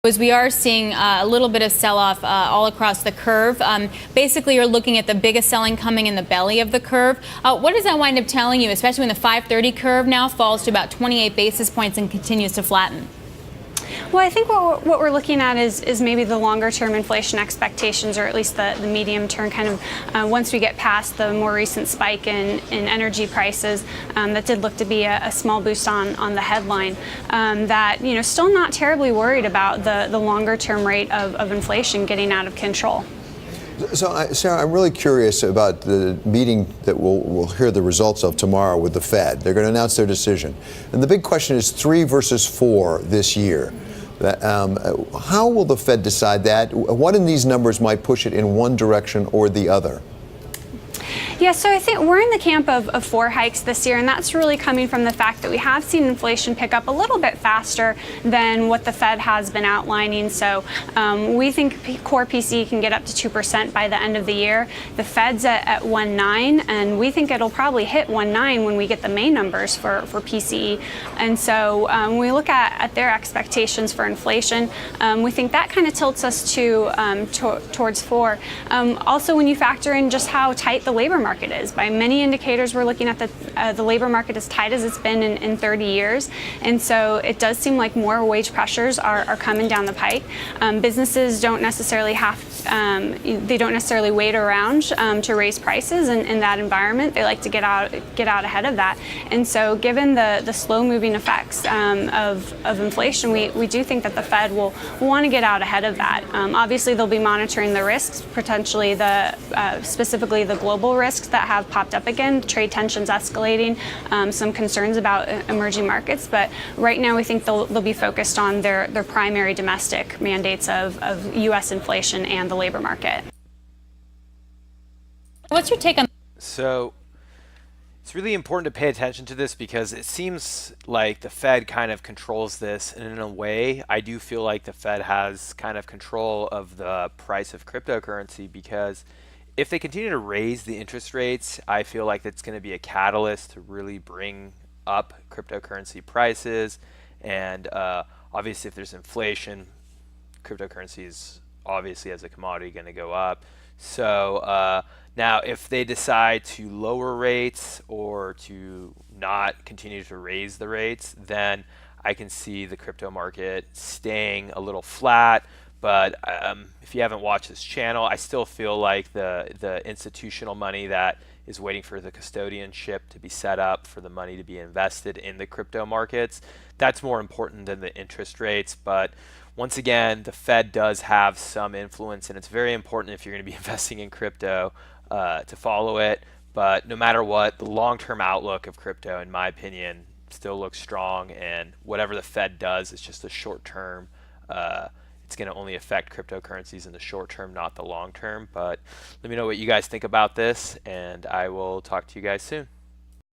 As we are seeing a little bit of sell-off all across the curve. Basically, you're looking at the biggest selling coming in the belly of the curve. What does that wind up telling you, especially when the 530 curve now falls to about 28 basis points and continues to flatten? Well, I think what we're looking at is maybe the longer-term inflation expectations, or at least the medium-term kind of once we get past the more recent spike in energy prices that did look to be a small boost on the headline. That still not terribly worried about the longer-term rate of inflation getting out of control. So, Sarah, I'm really curious about the meeting that we'll hear the results of tomorrow with the Fed. They're going to announce their decision. And the big question is 3 versus 4 this year. How will the Fed decide that? What in these numbers might push it in one direction or the other? Yeah, so I think we're in the camp of 4 hikes this year, and that's really coming from the fact that we have seen inflation pick up a little bit faster than what the Fed has been outlining. So we think core PCE can get up to 2% by the end of the year. The Fed's at 1.9, and we think it'll probably hit 1.9 when we get the May numbers for PCE. And so when we look at their expectations for inflation, we think that kind of tilts us towards 4. Also, when you factor in just how tight the labor market is. By many indicators, we're looking at the labor market as tight as it's been in 30 years. And so it does seem like more wage pressures are coming down the pike. Businesses don't necessarily they don't necessarily wait around to raise prices in that environment. They like to get out ahead of that. And so given the slow-moving effects of inflation, we do think that the Fed will want to get out ahead of that. Obviously, they'll be monitoring the risks, potentially specifically the global risks that have popped up again, trade tensions escalating, some concerns about emerging markets. But right now, we think they'll be focused on their primary domestic mandates of U.S. inflation and the labor market. What's your take on? So it's really important to pay attention to this because it seems like the Fed kind of controls this, and in a way, I do feel like the Fed has kind of control of the price of cryptocurrency, because if they continue to raise the interest rates, I feel like it's going to be a catalyst to really bring up cryptocurrency prices. And obviously, if there's inflation, cryptocurrency is obviously as a commodity going to go up. So now if they decide to lower rates or to not continue to raise the rates, then I can see the crypto market staying a little flat. But if you haven't watched this channel, I still feel like the institutional money that is waiting for the custodianship to be set up for the money to be invested in the crypto markets, that's more important than the interest rates. But once again, the Fed does have some influence, and it's very important if you're going to be investing in crypto to follow it. But no matter what, the long-term outlook of crypto, in my opinion, still looks strong, and whatever the Fed does is just a short-term it's going to only affect cryptocurrencies in the short term, not the long term. But let me know what you guys think about this, and I will talk to you guys soon.